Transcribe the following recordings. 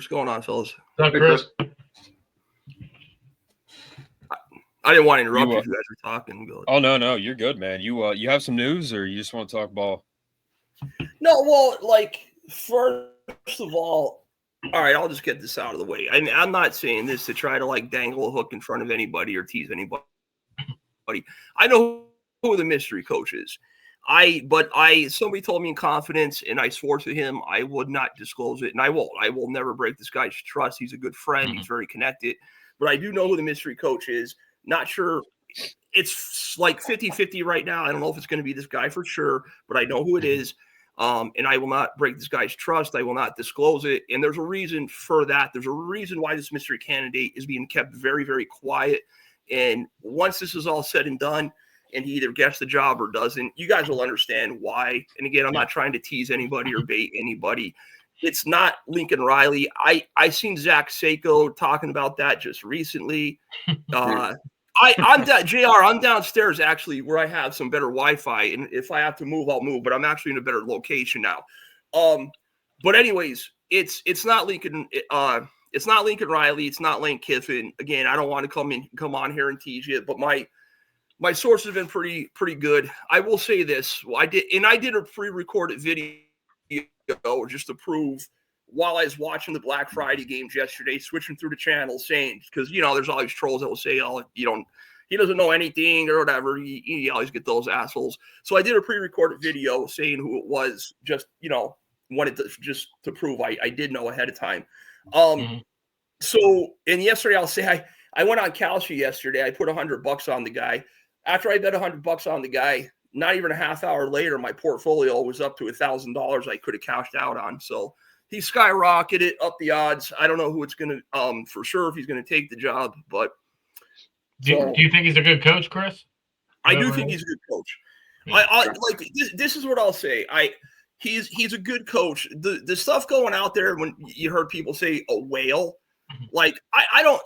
What's going on, fellas? What's up, Chris? I didn't want to interrupt you if you guys were talking. Oh, no, you're good, man. You have some news, or you just want to talk ball? No, well, like, first of all right, I'll just get this out of the way. I mean, I'm not saying this to try to, like, dangle a hook in front of anybody or tease anybody. I know who the mystery coach is. Somebody told me in confidence, and I swore to him I would not disclose it, and I won't. I will never break this guy's trust. He's a good friend. He's very connected. But I do know who the mystery coach is. Not sure. It's like 50-50 right now. I don't know if it's going to be this guy for sure, but I know who it is. And I will not break this guy's trust. I will not disclose it. And there's a reason for that. There's a reason why this mystery candidate is being kept very, very quiet. And once this is all said and done, and he either gets the job or doesn't, you guys will understand why. And again, I'm not trying to tease anybody or bait anybody. It's not Lincoln Riley. I seen Zach Seiko talking about that just recently. I'm downstairs actually where I have some better Wi-Fi, and if I have to move, I'll move. But I'm actually in a better location now. But anyways, it's not Lincoln. It's not Lincoln Riley. It's not Lane Kiffin. Again, I don't want to come on here and tease you, but my sources have been pretty good. I will say this: I did a pre-recorded video just to prove while I was watching the Black Friday games yesterday, switching through the channels, saying, because there's always trolls that will say, "Oh, he doesn't know anything" or whatever. You always get those assholes. So I did a pre-recorded video saying who it was, just wanted to prove I did know ahead of time. So, and yesterday I'll say I went on Kalshi yesterday. I put $100 on the guy. After I bet $100 on the guy, not even a half hour later, my portfolio was up to $1,000 I could have cashed out on. So he skyrocketed up the odds. I don't know who it's going to, for sure, if he's going to take the job. But do you think he's a good coach, Chris? I do think he's a good coach. Like this is what I'll say. He's a good coach. The stuff going out there when you heard people say a whale, like I don't,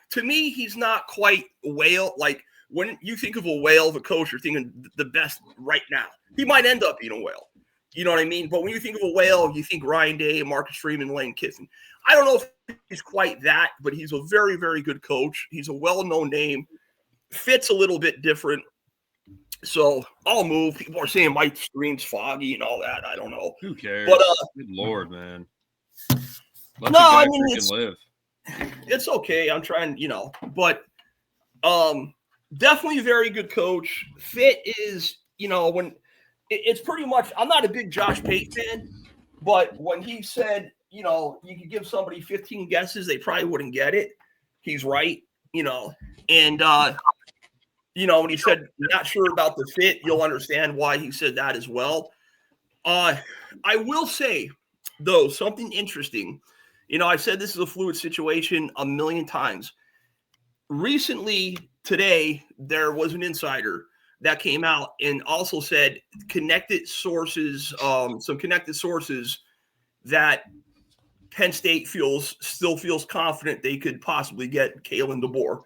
to me, he's not quite a whale. Like when you think of a whale of a coach, you're thinking the best right now. He might end up being a whale. You know what I mean? But when you think of a whale, you think Ryan Day, Marcus Freeman, Lane Kiffin. I don't know if he's quite that, but he's a very, very good coach. He's a well-known name. Fits a little bit different. So I'll move. People are saying my screen's foggy and all that. I don't know. Who cares? But, good Lord, man. It's okay. I'm trying, but definitely a very good coach. Fit is, when it's pretty much, I'm not a big Josh Pate fan, but when he said, you could give somebody 15 guesses, they probably wouldn't get it. He's right, and when he said not sure about the fit, you'll understand why he said that as well. I will say, though, something interesting. I've said this is a fluid situation a million times. Recently, today, there was an insider that came out and also said some connected sources that Penn State still feels confident they could possibly get Kalen DeBoer.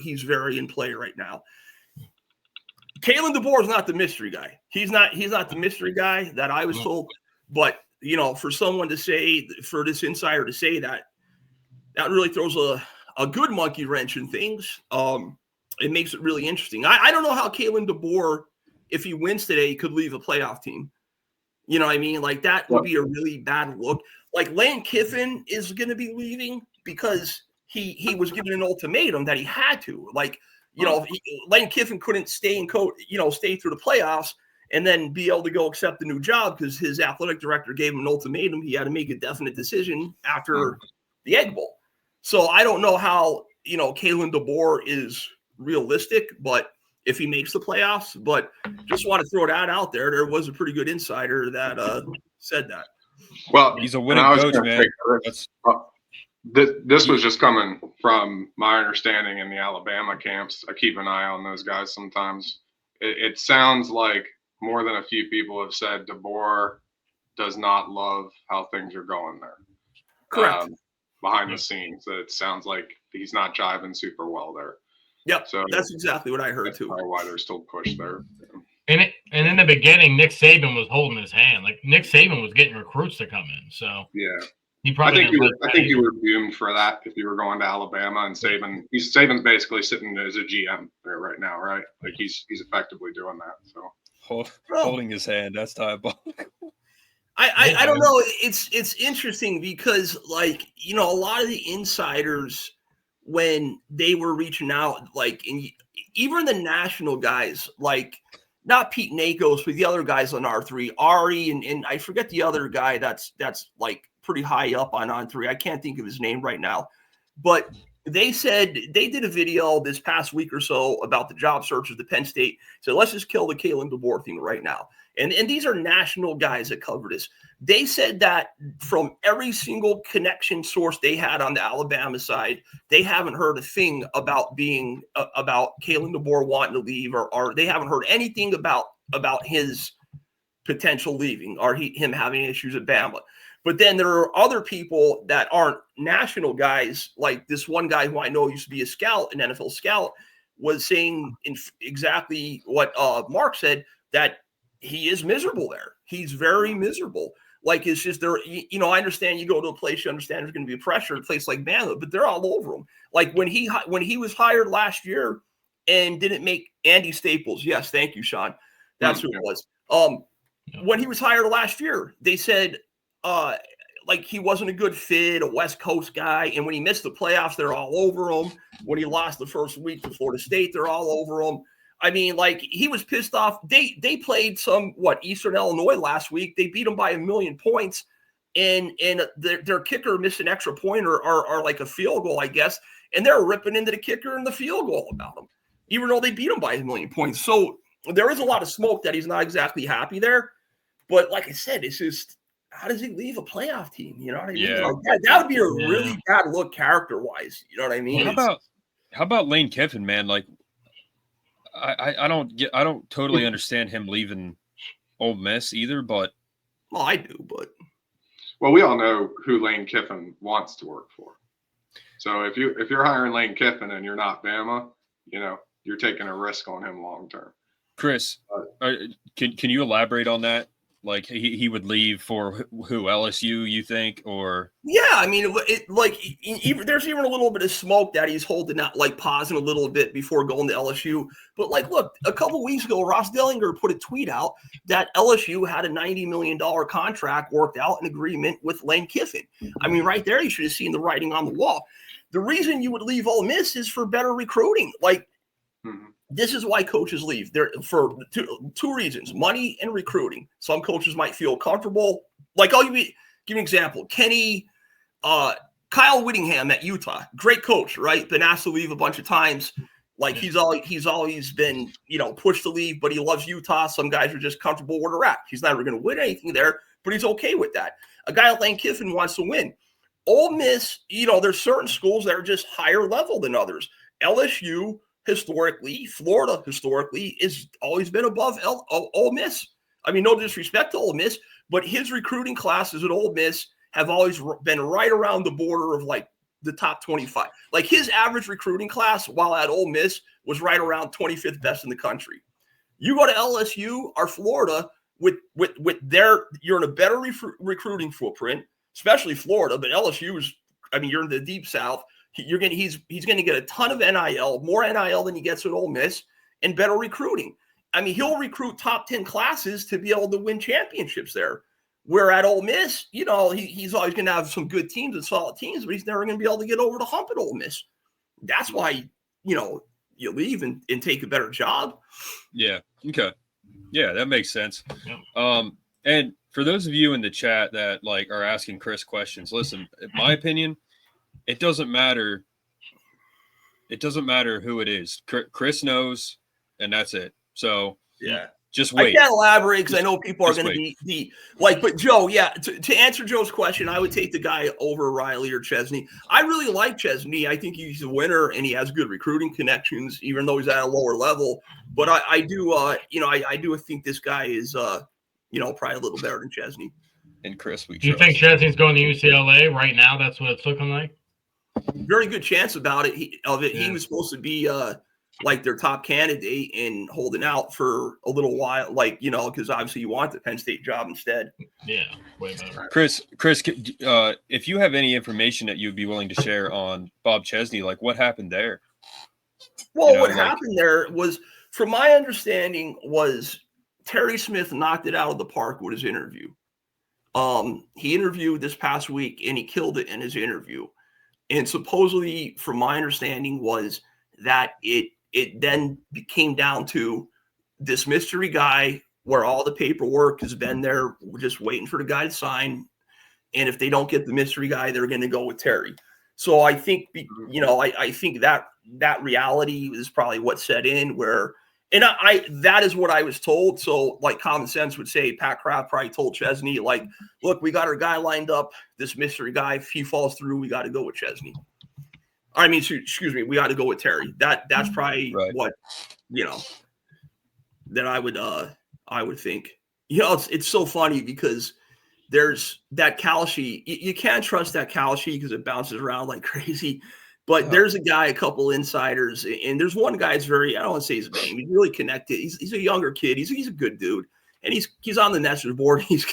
He's very in play right now. Kalen DeBoer is not the mystery guy. He's not the mystery guy that I was told. But for someone to say, for this insider to say that really throws a good monkey wrench in things. It makes it really interesting. I don't know how Kalen DeBoer, if he wins today, could leave a playoff team. You know what I mean? Like that would be a really bad look. Like Lane Kiffin is going to be leaving because he was given an ultimatum that he had to. Like, Lane Kiffin couldn't stay stay through the playoffs and then be able to go accept the new job because his athletic director gave him an ultimatum. He had to make a definite decision after the Egg Bowl. So I don't know how, Kalen DeBoer is realistic, but if he makes the playoffs, but just want to throw that out there. There was a pretty good insider that said that. Well, he's a winning coach, man. This was just coming from my understanding in the Alabama camps. I keep an eye on those guys sometimes. It sounds like more than a few people have said DeBoer does not love how things are going there. Correct. Behind the scenes, it sounds like he's not jiving super well there. Yep. So that's exactly what I heard too. Probably why there's still push there. And in the beginning, Nick Saban was holding his hand. Like Nick Saban was getting recruits to come in. So yeah, He I probably think didn't let you were doomed for that if you were going to Alabama and Saban's basically sitting as a GM there right now, right? Like he's effectively doing that. So Holding his hand. That's diabolical. I don't know. It's interesting because, like, you know, a lot of the insiders, when they were reaching out, like, even the national guys, like, not Pete Nakos, but the other guys on R3, Ari, and I forget the other guy that's like pretty high up on On3. I can't think of his name right now, but they said they did a video this past week or so about the job searches at Penn State. So let's just kill the Kalen DeBoer thing right now. And these are national guys that cover this. They said that from every single connection source they had on the Alabama side, they haven't heard a thing about about Kalen DeBoer wanting to leave, or they haven't heard anything about his potential leaving or him having issues at Bama. But then there are other people that aren't national guys, like this one guy who I know used to be a scout, an NFL scout, was saying exactly what Mark said, that he is miserable there. He's very miserable. Like, it's just there, you know, I understand you go to a place, you understand there's going to be pressure, a place like Bama, but they're all over him. Like when he was hired last year and didn't make Andy Staples. Yes. Thank you, Sean. That's who it was. When he was hired last year, they said, like he wasn't a good fit, a West Coast guy. And when he missed the playoffs, they're all over him. When he lost the first week to Florida State, they're all over him. I mean, like, he was pissed off. They played Eastern Illinois last week. They beat them by 1,000,000 points, and their kicker missed an extra point or like a field goal, I guess, and they're ripping into the kicker and the field goal about him, even though they beat him by 1,000,000 points. So there is a lot of smoke that he's not exactly happy there. But like I said, it's just, how does he leave a playoff team? You know what I mean? Yeah. Like that would be a really bad look character-wise. You know what I mean? How about Lane Kiffin, man? Like, I don't totally understand him leaving Ole Miss either, but well, I do, but we all know who Lane Kiffin wants to work for. So if you're hiring Lane Kiffin and you're not Bama, you know, you're taking a risk on him long term. Chris, can you elaborate on that? Like he would leave for who, LSU, you think, or? Yeah, I mean, there's even a little bit of smoke that he's holding out, like pausing a little bit before going to LSU. But like, look, a couple weeks ago, Ross Dellinger put a tweet out that LSU had a $90 million contract worked out in agreement with Lane Kiffin. I mean, right there, you should have seen the writing on the wall. The reason you would leave Ole Miss is for better recruiting. Like, this is why coaches leave. There for two reasons: money and recruiting. Some coaches might feel comfortable. Like, I'll give you an example. Kyle Whittingham at Utah, great coach, right? Been asked to leave a bunch of times. Like, he's always been, you know, pushed to leave, but he loves Utah. Some guys are just comfortable where they're at. He's never going to win anything there, but he's okay with that. A guy like Lane Kiffin wants to win. Ole Miss, you know, there's certain schools that are just higher level than others. LSU, historically, Florida historically is always been above Ole Miss. I mean, no disrespect to Ole Miss, but his recruiting classes at Ole Miss have always been right around the border of like the top 25. Like, his average recruiting class while at Ole Miss was right around 25th best in the country. You go to LSU or Florida with you're in a better recruiting footprint, especially Florida, but LSU is, I mean, you're in the deep South. He's going to get a ton of NIL, more NIL than he gets at Ole Miss, and better recruiting. I mean, he'll recruit top 10 classes to be able to win championships there. Where at Ole Miss, you know, he's always going to have some good teams and solid teams, but he's never going to be able to get over the hump at Ole Miss. That's why, you know, you leave and take a better job. Yeah. Okay. Yeah, that makes sense. And for those of you in the chat that like are asking Chris questions, listen, in my opinion, it doesn't matter. It doesn't matter who it is. Chris knows, and that's it. So yeah, just wait. I can't elaborate because I know people are going to be like, but Joe, yeah, to answer Joe's question, I would take the guy over Riley or Chesney. I really like Chesney. I think he's a winner and he has good recruiting connections, even though he's at a lower level. But I do, you know, I do think this guy is, you know, probably a little better than Chesney. And Chris, do you think Chesney's going to UCLA right now? That's what it's looking like. Very good chance about it. He was supposed to be like their top candidate and holding out for a little while, like, you know, because obviously you want the Penn State job instead. Yeah, way better. Chris, if you have any information that you'd be willing to share on Bob Chesney, like what happened there? Well, You know, what like- happened there was, from my understanding, was Terry Smith knocked it out of the park with his interview. He interviewed this past week and he killed it in his interview. And supposedly, from my understanding, was that it then came down to this mystery guy where all the paperwork has been there, just waiting for the guy to sign. And if they don't get the mystery guy, they're going to go with Terry. So I think, you know, I think that reality is probably what set in where, and I that is what I was told. So like common sense would say Pat Kraft probably told Chesney, like, look, we got our guy lined up, this mystery guy. If he falls through, we got to go with Chesney. I mean, excuse me, we got to go with Terry. That's probably what, you know, that I would think. You know, it's so funny because there's that Kalshi. You can't trust that Kalshi because it bounces around like crazy. But there's a guy, a couple insiders, and there's one guy that's very, I don't want to say his name. He's really connected. He's a younger kid. He's a good dude. And he's on the Nesters board. He's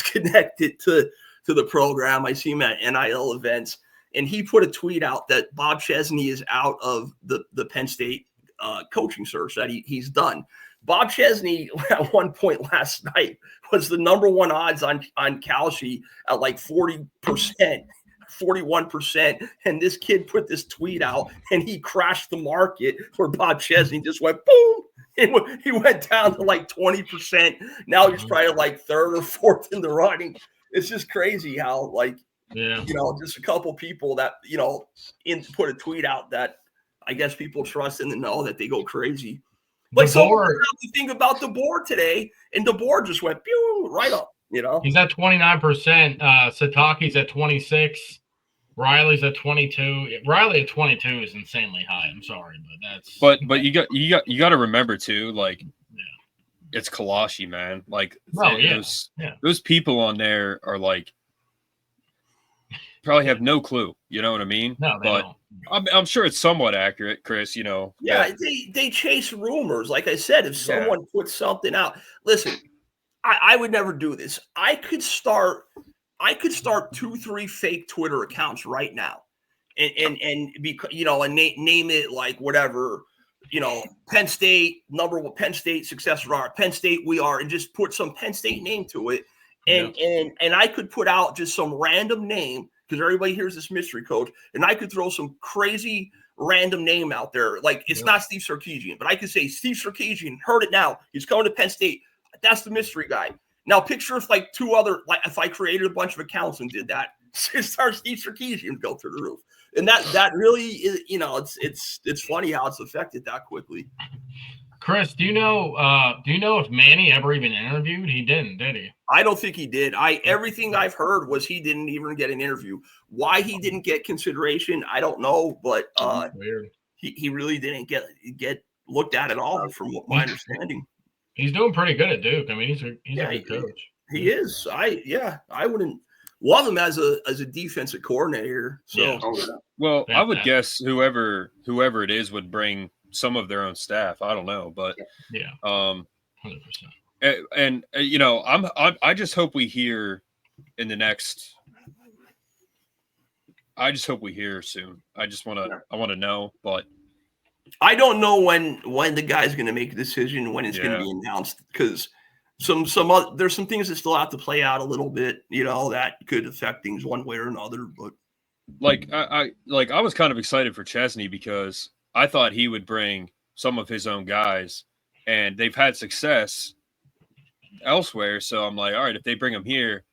connected to the program. I see him at NIL events. And he put a tweet out that Bob Chesney is out of the Penn State coaching search, that he's done. Bob Chesney at one point last night was the number one odds on Kalshi at like 40%, 41%. And this kid put this tweet out and he crashed the market where Bob Chesney just went boom. And he went down to like 20%. Now he's probably like third or fourth in the running. It's just crazy how, like, you know, just a couple people that, you know, put a tweet out that I guess people trust in the know that they go crazy. Like, so the thing about the board today, and the board just went pew, right up, you know. He's at 29%. Sataki's at 26. Riley's at 22. Riley at 22 is insanely high. I'm sorry, but that's. But you got to remember too, like, it's Kalashi, man. Like, those people on there are like probably have no clue. You know what I mean? No, they don't. I'm sure it's somewhat accurate, Chris. You know. Yeah, they chase rumors. Like I said, if someone puts something out, listen, I would never do this. I could start 2-3 fake Twitter accounts right now, and be, you know, and name it like whatever, you know, Penn State #1, Penn State successors are Penn State, we are, and just put some Penn State name to it, and I could put out just some random name because everybody hears this mystery coach, and I could throw some crazy random name out there, like it's not Steve Sarkisian, but I could say Steve Sarkisian, heard it now, he's coming to Penn State. That's the mystery guy. Now picture if like two other, like if I created a bunch of accounts and did that, start Steve Sarkisian go through the roof. And that really is, you know, it's funny how it's affected that quickly. Chris, do you know if Manny ever even interviewed? He didn't, did he? I don't think he did. Everything I've heard was he didn't even get an interview. Why he didn't get consideration, I don't know, but weird. He really didn't get looked at all, from my understanding. He's doing pretty good at Duke. I mean, he's a good coach. He is. I wouldn't love him as a defensive coordinator. So well, I would guess whoever it is would bring some of their own staff. I don't know, but 100%. And you know, I just hope we hear in the next. I just hope we hear soon. I want to know, but I don't know when the guy's going to make a decision, when it's going to be announced, because there's some things that still have to play out a little bit, you know, that could affect things one way or another. But like I was kind of excited for Chesney because I thought he would bring some of his own guys, and they've had success elsewhere. So I'm like, all right, if they bring him here,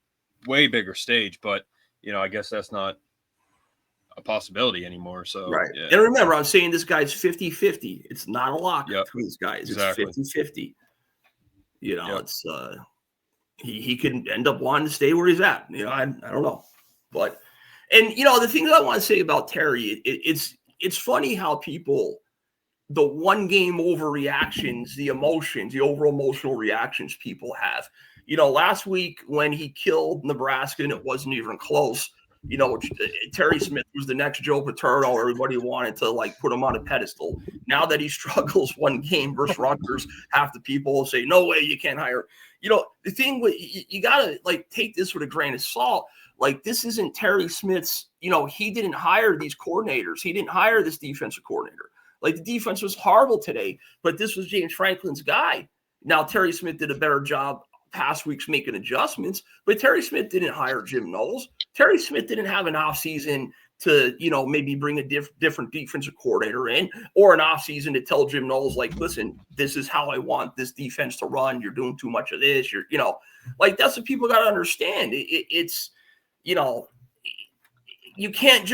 way bigger stage. But you know, I guess that's not a possibility anymore. So And remember, I'm saying this guy's 50-50. It's not a lock for these guys. Exactly. It's 50-50. You know, it's he could end up wanting to stay where he's at. You know, I don't know. But and you know, the thing that I want to say about Terry, it's funny how people, the one game overreactions, the emotions, the over emotional reactions people have. You know, last week when he killed Nebraska and it wasn't even close, Terry Smith was the next Joe Paterno. Everybody wanted to like put him on a pedestal. Now that he struggles one game versus Rutgers, half the people will say, no way, you can't hire. The thing with you got to like take this with a grain of salt. Like, this isn't Terry Smith's, he didn't hire these coordinators. He didn't hire this defensive coordinator. Like, the defense was horrible today, but this was James Franklin's guy. Now, Terry Smith did a better job past weeks making adjustments, but Terry Smith didn't hire Jim Knowles. Terry Smith didn't have an offseason to, maybe bring a different defensive coordinator in, or an offseason to tell Jim Knowles, like, listen, this is how I want this defense to run. You're doing too much of this. Like, that's what people got to understand. It's you can't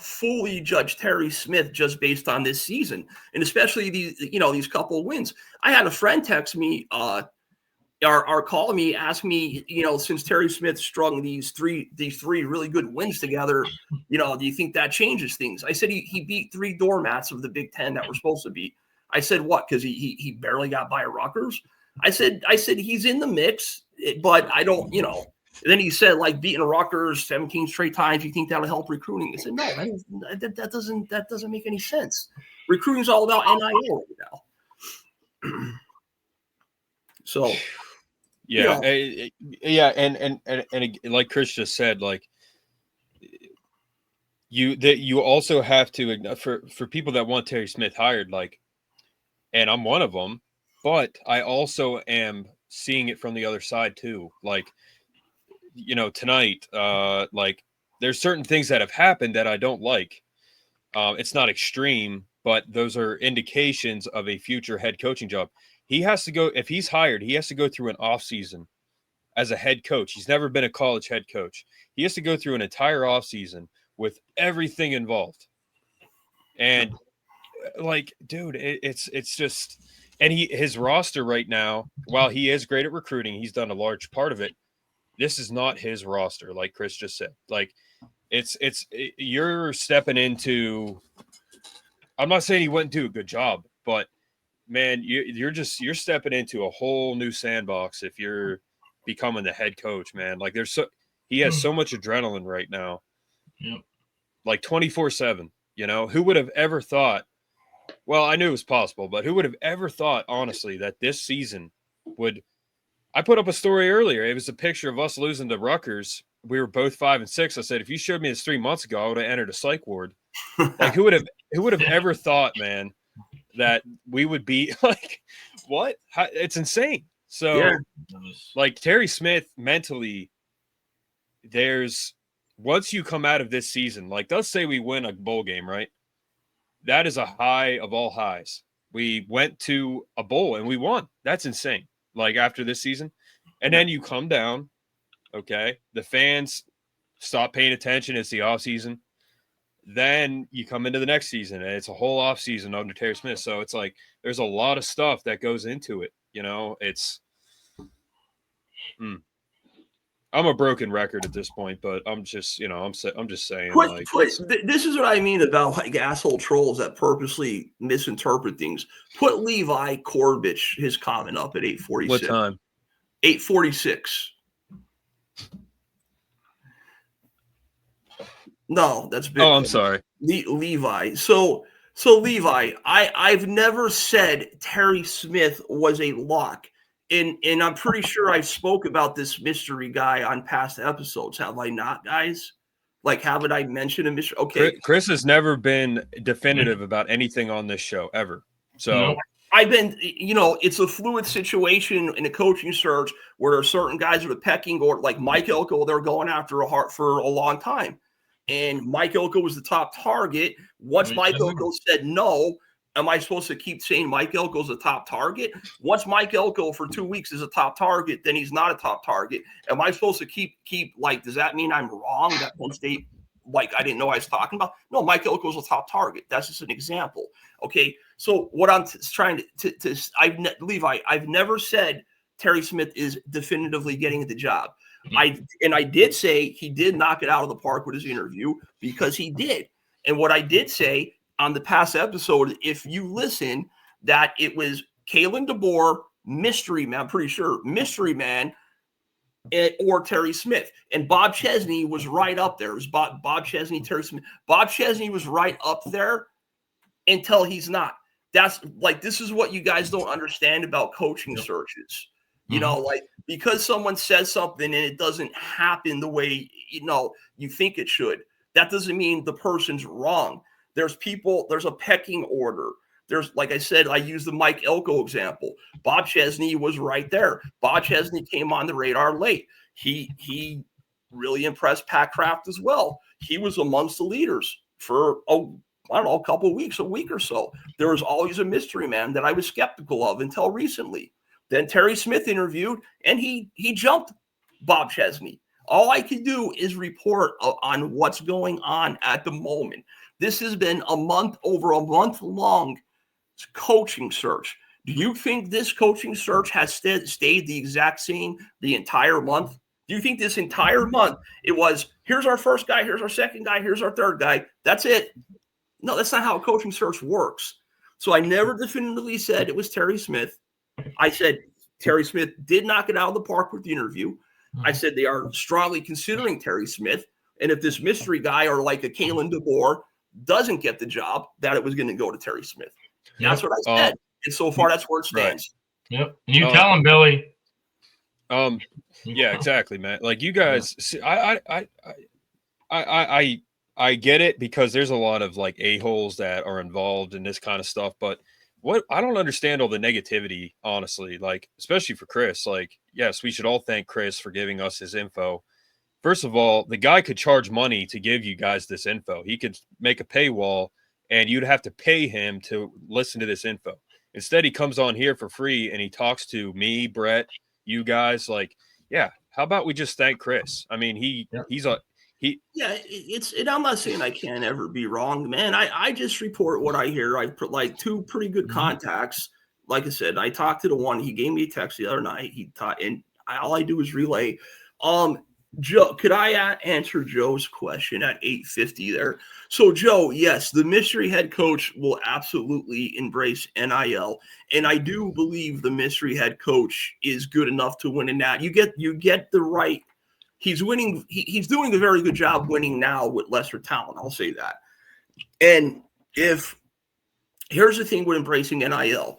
fully judge Terry Smith just based on this season, and especially these couple of wins. I had a friend text me, or call me, ask me, since Terry Smith strung these three really good wins together, do you think that changes things? I said he beat 3 doormats of the Big Ten that were supposed to beat. I said, what? Because he barely got by Rutgers. I said he's in the mix, but I don't, And then he said, like, beating Rutgers 17 straight times, you think that'll help recruiting? I said, no, that doesn't make any sense. Recruiting is all about NIL right now. So, yeah, and like Chris just said, like, you also have to, for people that want Terry Smith hired, like, and I'm one of them, but I also am seeing it from the other side too, like. Tonight, like, there's certain things that have happened that I don't like. It's not extreme, but those are indications of a future head coaching job. He has to go, if he's hired, he has to go through an off season as a head coach. He's never been a college head coach. He has to go through an entire off season with everything involved. And like, dude, it's just, and his roster right now, while he is great at recruiting, he's done a large part of it. This is not his roster, like Chris just said. Like, you're stepping into. I'm not saying he wouldn't do a good job, but man, you're stepping into a whole new sandbox if you're becoming the head coach, man. Like, he has so much adrenaline right now. Yep. Like 24/7. Who would have ever thought? Well, I knew it was possible, but who would have ever thought, honestly, that this season would. I put up a story earlier. It was a picture of us losing to Rutgers. We were both 5-6. I said, if you showed me this 3 months ago, I would have entered a psych ward. Like, who would have ever thought, man, that we would be like, what? It's insane. So, like, Terry Smith mentally, once you come out of this season, like, let's say we win a bowl game, right? That is a high of all highs. We went to a bowl and we won. That's insane. Like, after this season, and then you come down, okay, the fans stop paying attention. It's the off season. Then you come into the next season and it's a whole off season under Terry Smith. So it's like, there's a lot of stuff that goes into it. It's, I'm a broken record at this point, but I'm just, I'm just saying. This is what I mean about, like, asshole trolls that purposely misinterpret things. Put Levi Corbich, his comment up at 8:46. What time? 8:46. No, that's big. Oh, I'm sorry. Levi. So Levi, I've never said Terry Smith was a lock. And I'm pretty sure I spoke about this mystery guy on past episodes. Have I not, guys? Like, haven't I mentioned a mystery? Okay. Chris has never been definitive about anything on this show, ever. So I've been, it's a fluid situation in a coaching search where there are certain guys that are pecking, or like Mike Elko, they're going after for a long time. And Mike Elko was the top target. Once Mike Elko said no, am I supposed to keep saying Mike Elko's a top target? Once Mike Elko for 2 weeks is a top target, then he's not a top target. Am I supposed to keep like, does that mean I'm wrong that Penn State, like, I didn't know I was talking about? No, Mike Elko's a top target. That's just an example. Okay. So what I'm trying to Levi, I've never said Terry Smith is definitively getting the job. I did say he did knock it out of the park with his interview, because he did. And what I did say on the past episode, if you listen, that it was Kalen DeBoer, mystery man, I'm pretty sure, mystery man, or Terry Smith. And Bob Chesney was right up there. It was Bob Chesney, Terry Smith. Bob Chesney was right up there until he's not. That's like, this is what you guys don't understand about coaching searches. You know, like, because someone says something and it doesn't happen the way, you think it should, that doesn't mean the person's wrong. There's a pecking order. There's, like I said, I use the Mike Elko example. Bob Chesney was right there. Bob Chesney came on the radar late. He really impressed Pat Kraft as well. He was amongst the leaders for, a couple of weeks, a week or so. There was always a mystery man that I was skeptical of until recently. Then Terry Smith interviewed, and he jumped Bob Chesney. All I can do is report on what's going on at the moment. This has been over a month long coaching search. Do you think this coaching search has stayed the exact same the entire month? Do you think this entire month it was, here's our first guy, here's our second guy, here's our third guy, that's it? No, that's not how a coaching search works. So I never definitively said it was Terry Smith. I said Terry Smith did knock it out of the park with the interview. I said they are strongly considering Terry Smith. And if this mystery guy or like a Kalen DeBoer doesn't get the job, that it was going to go to Terry Smith. Yep. That's what I said. And so far, that's where it stands. Right. Yep. And you tell him, Billy. Yeah, exactly, man. Like, you guys, see, I get it, because there's a lot of like a-holes that are involved in this kind of stuff, but what I don't understand all the negativity, honestly, like, especially for Chris. Like, yes, we should all thank Chris for giving us his info. First of all, the guy could charge money to give you guys this info. He could make a paywall and you'd have to pay him to listen to this info. Instead, he comes on here for free and he talks to me, Brett, you guys. Like, yeah, how about we just thank Chris? I mean, I'm not saying I can't ever be wrong, man. I just report what I hear. I put like two pretty good contacts. Like I said, I talked to the one. He gave me a text the other night. All I do is relay. Joe, could I answer Joe's question at 8:50 there? So, Joe, yes, the mystery head coach will absolutely embrace NIL, and I do believe the mystery head coach is good enough to win in that. You get the right. He's winning. He's doing a very good job winning now with lesser talent. I'll say that. And here's the thing with embracing NIL,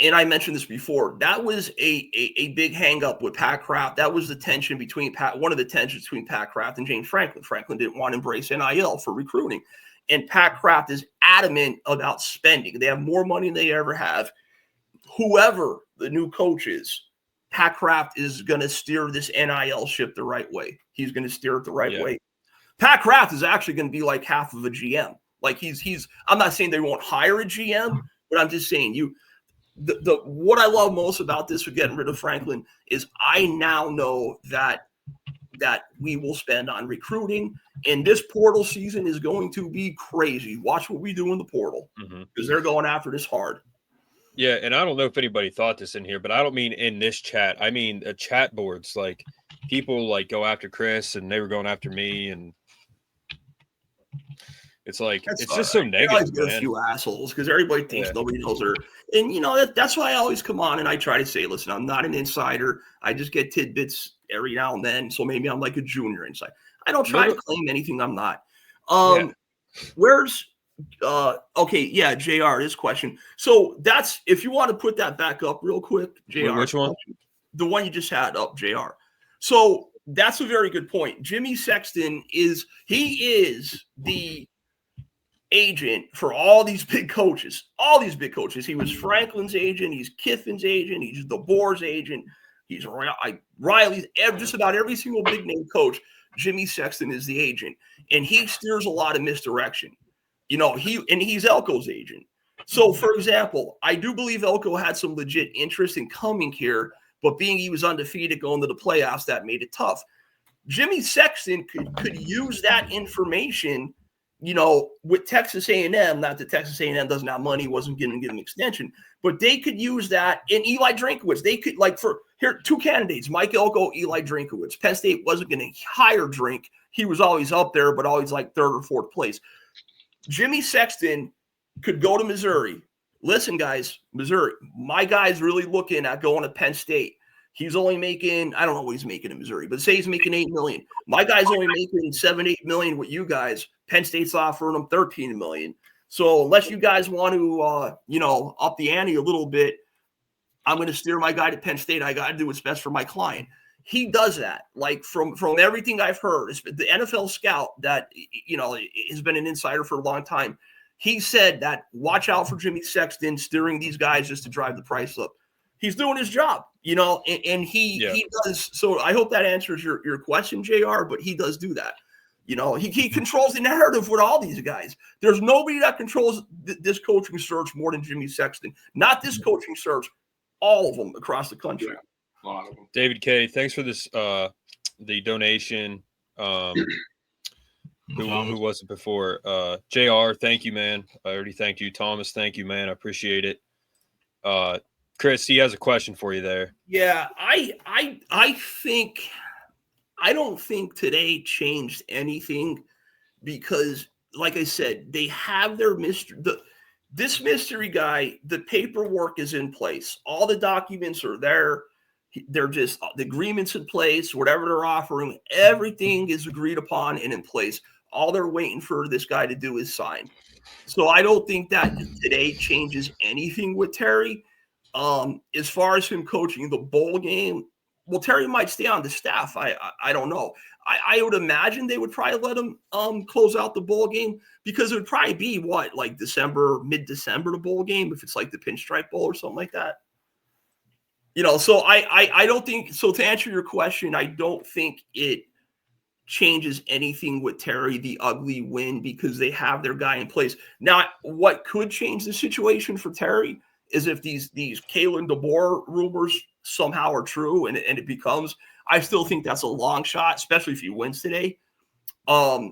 and I mentioned this before, that was a big hang up with Pat Kraft. That was the tension between one of the tensions between Pat Kraft and James Franklin. Franklin didn't want to embrace NIL for recruiting, and Pat Kraft is adamant about spending. They have more money than they ever have. Whoever the new coach is, Pat Kraft is going to steer this NIL ship the right way. He's going to steer it the right way. Pat Kraft is actually going to be like half of a GM. Like I'm not saying they won't hire a GM, but I'm just saying what I love most about this with getting rid of Franklin is I now know that we will spend on recruiting, and this portal season is going to be crazy. Watch what we do in the portal, because they're going after this hard. Yeah, and I don't know if anybody thought this in here, but I don't mean in this chat. I mean chat boards. Like, people like go after Chris, and they were going after me, and it's like it's just so negative. Always get a few assholes because everybody thinks nobody knows her, and that's why I always come on and I try to say, listen, I'm not an insider. I just get tidbits every now and then, so maybe I'm like a junior insider. I don't try to claim anything I'm not. Where's JR, this question. So that's, if you want to put that back up real quick, JR. Which one? The one you just had up, JR. So that's a very good point. Jimmy Sexton is the agent for all these big coaches. He was Franklin's agent. He's Kiffin's agent. He's DeBoer's agent. He's Riley's. Just about every single big name coach, Jimmy Sexton is the agent, and he steers a lot of misdirection. He's Elko's agent. So, for example, I do believe Elko had some legit interest in coming here, but being he was undefeated going to the playoffs, that made it tough. Jimmy Sexton could use that information, with Texas A&M. Not that Texas A&M doesn't have money, wasn't going to give an extension, but they could use that. And Eli Drinkowitz, they could, two candidates, Mike Elko, Eli Drinkowitz. Penn State wasn't going to hire Drink. He was always up there, but always like third or fourth place. Jimmy Sexton could go to Missouri. Listen, guys, Missouri, my guy's really looking at going to Penn State. He's only making, I don't know what he's making in Missouri, but say he's making $8 million. My guy's only making $7-8 million with you guys. Penn State's offering him $13 million. So unless you guys want to, up the ante a little bit, I'm going to steer my guy to Penn State. I got to do what's best for my client. He does that. Like from everything I've heard, the NFL scout that, has been an insider for a long time. He said that watch out for Jimmy Sexton steering these guys just to drive the price up. He's doing his job, and he does. So I hope that answers your question, JR, but he does do that. He controls the narrative with all these guys. There's nobody that controls this coaching search more than Jimmy Sexton. Not this coaching search, all of them across the country. Yeah, a lot of them. David K, thanks for this, the donation. Who was it before? JR, thank you, man. I already thanked you. Thomas, thank you, man. I appreciate it. Chris, he has a question for you there. Yeah, I don't think today changed anything because, like I said, they have their mystery. This mystery guy, the paperwork is in place. All the documents are there. They're just the agreements in place, whatever they're offering, everything is agreed upon and in place. All they're waiting for this guy to do is sign. So I don't think that today changes anything with Terry. As far as him coaching the bowl game, well, Terry might stay on the staff. I don't know. I would imagine they would probably let him close out the bowl game because it would probably be December, mid-December, the bowl game, if it's like the Pinstripe Bowl or something like that. So I don't think so. To answer your question, I don't think it changes anything with Terry, the ugly win, because they have their guy in place. Now, what could change the situation for Terry is if these Kalen DeBoer rumors somehow are true and it becomes, I still think that's a long shot, especially if he wins today. I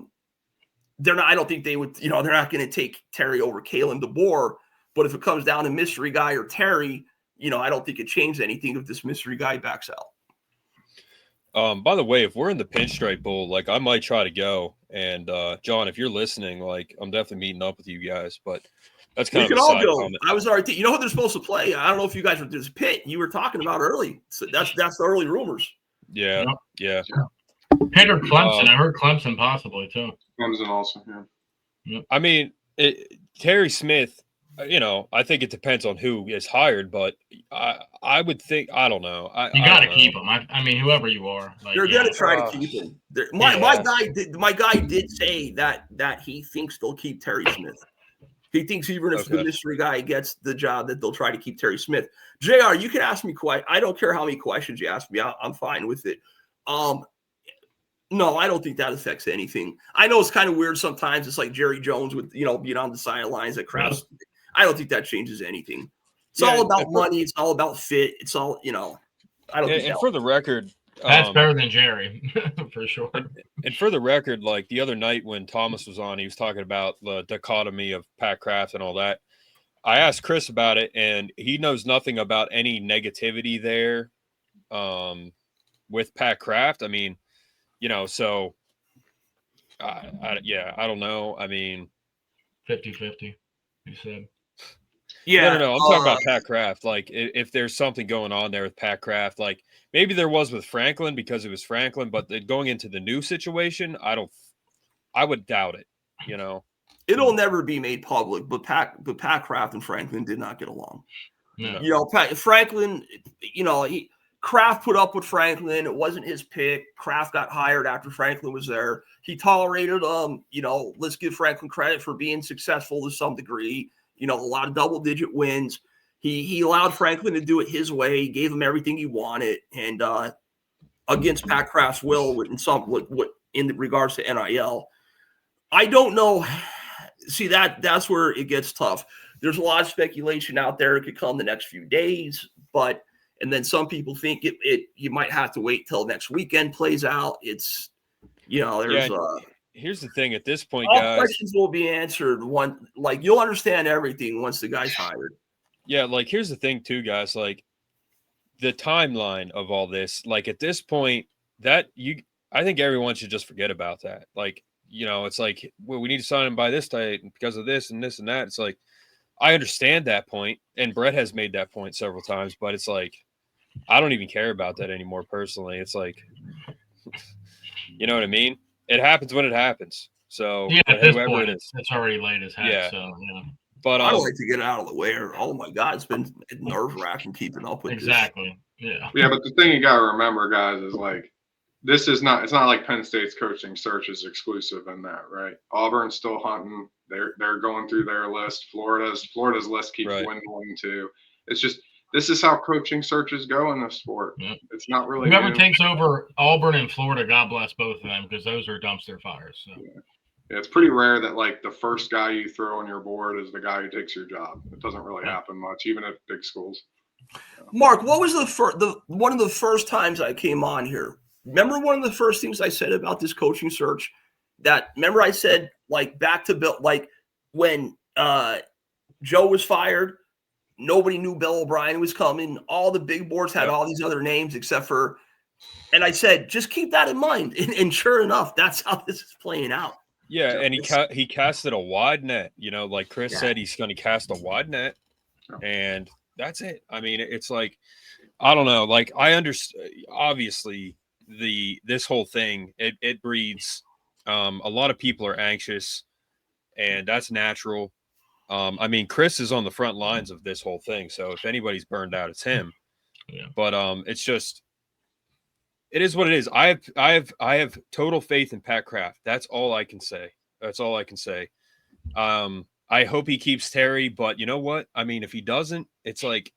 don't think they would, they're not going to take Terry over Kalen DeBoer, but if it comes down to mystery guy or Terry, I don't think it changed anything if this mystery guy backs out. By the way, if we're in the Pinstripe Bowl, I might try to go. And John, if you're listening, I'm definitely meeting up with you guys. But that's kind of a side comment. I was already. You know who they're supposed to play? I don't know if you guys were. There's Pitt. You were talking about early. So that's the early rumors. Yeah. Pitt or Clemson. I heard Clemson possibly too. Clemson also. Yeah. I mean, Terry Smith. I think it depends on who is hired, but I would think, I don't know. You got to keep him. I mean, whoever you are, they're going to try to keep him. My guy did say that he thinks they'll keep Terry Smith. He thinks even if the mystery guy gets the job, that they'll try to keep Terry Smith. JR, you can ask me I don't care how many questions you ask me. I'm fine with it. No, I don't think that affects anything. I know it's kind of weird sometimes. It's like Jerry Jones with being on the sidelines at Kraft. I don't think that changes anything. It's all about money. It's all about fit. It's all, I don't think and for the record, that's better than Jerry for sure. And for the record, the other night when Thomas was on, he was talking about the dichotomy of Pat Kraft and all that. I asked Chris about it, and he knows nothing about any negativity there with Pat Kraft. I mean, so I don't know. I mean, 50-50, you said. Yeah, no. I'm talking about Pat Kraft. If there's something going on there with Pat Kraft, maybe there was with Franklin because it was Franklin, but going into the new situation, I would doubt it. It'll never be made public, but Pat Kraft and Franklin did not get along. No. Franklin, Kraft put up with Franklin. It wasn't his pick. Kraft got hired after Franklin was there. He tolerated let's give Franklin credit for being successful to some degree. A lot of double-digit wins. He allowed Franklin to do it his way. He gave him everything he wanted, and against Pat Kraft's will, in regards to NIL, I don't know. See that's where it gets tough. There's a lot of speculation out there. It could come the next few days, and then some people think you might have to wait till next weekend plays out. It's there's here's the thing at this point, all guys. Questions will be answered you'll understand everything once the guy's hired. Yeah, here's the thing too, guys. The timeline of all this, at this point, I think everyone should just forget about that. It's we need to sign him by this date because of this and this and that. It's I understand that point, and Brett has made that point several times, but it's I don't even care about that anymore personally. It's like, you know what I mean? It happens when it happens. So Yeah, at this whoever point, it is. it's already late as heck. Yeah. So yeah. But I don't like to get out of the way. Oh my God, it's been nerve-wracking keeping up with exactly. Yeah. Yeah, but the thing you got to remember, guys, is like this is not. It's not like Penn State's coaching search is exclusive in that, right? Auburn's still hunting. They're going through their list. Florida's list keeps dwindling too. It's just this is how coaching searches go in this sport. Yep. It's not really whoever new. takes over Auburn and Florida. God bless both of them because those are dumpster fires. So. Yeah, it's pretty rare that like the first guy you throw on your board is the guy who takes your job. It doesn't really happen much, even at big schools. Mark, what was one of the first times I came on here? Remember one of the first things I said about this coaching search? Remember I said like back to Bill, like when Joe was fired, nobody knew Bill O'Brien was coming. All the big boards had all these other names except for, and I said just keep that in mind. And sure enough, that's how this is playing out. Yeah, and he casted a wide net. You know, like Chris said, he's going to cast a wide net, and that's it. I mean, it's like, I don't know. Like I understand. Obviously, this whole thing it breeds. A lot of people are anxious, and that's natural. I mean, Chris is on the front lines of this whole thing, so if anybody's burned out, it's him. Yeah. But it's just. It is what it is. I have total faith in Pat Kraft. That's all I can say. I hope he keeps Terry, but you know what? I mean, if he doesn't, it's like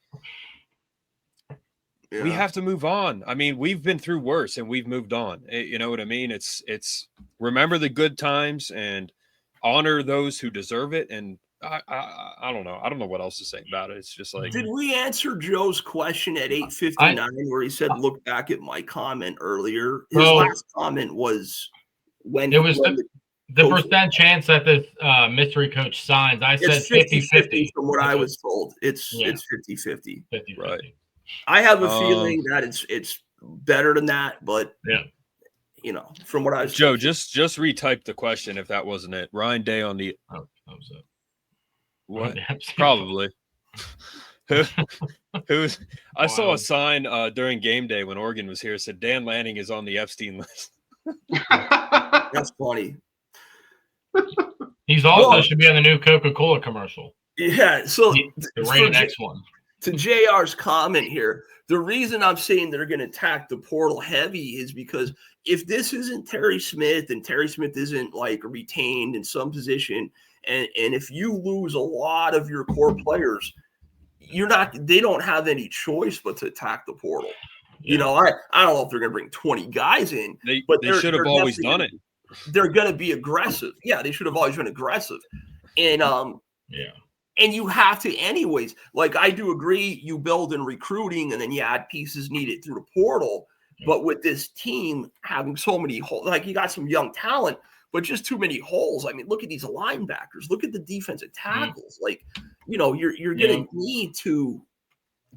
we have to move on. I mean, we've been through worse and we've moved on. You know what I mean? It's remember the good times and honor those who deserve it. And I don't know. I don't know what else to say about it. It's just like, did we answer Joe's question at 8:59 where he said, "Look back at my comment earlier"? His last comment was when it was the percent chance that this mystery coach signs. I said 50-50 from what I was told. It's 50-50. Right. I have a feeling that it's better than that, but you know, from what I was Joe, just retype the question if that wasn't it. Ryan Day on the what? Probably. Who's? I saw a sign during game day when Oregon was here. It said Dan Lanning is on the Epstein list. That's funny. He's also should be on the new Coca-Cola commercial. Yeah. So the rated X one. To JR's comment here, the reason I'm saying they're going to attack the portal heavy is because if this isn't Terry Smith and Terry Smith isn't like retained in some position, and if you lose a lot of your core players, they don't have any choice but to attack the portal. Yeah. You know, I don't know if they're going to bring 20 guys in, but they should have always done it. They're going to be aggressive. Yeah, they should have always been aggressive. And and you have to anyways. Like I do agree, you build in recruiting and then you add pieces needed through the portal. Yeah. But with this team having so many holes, like you got some young talent, but just too many holes. I mean, look at these linebackers. Look at the defensive tackles. Like, you know, you're going to need to,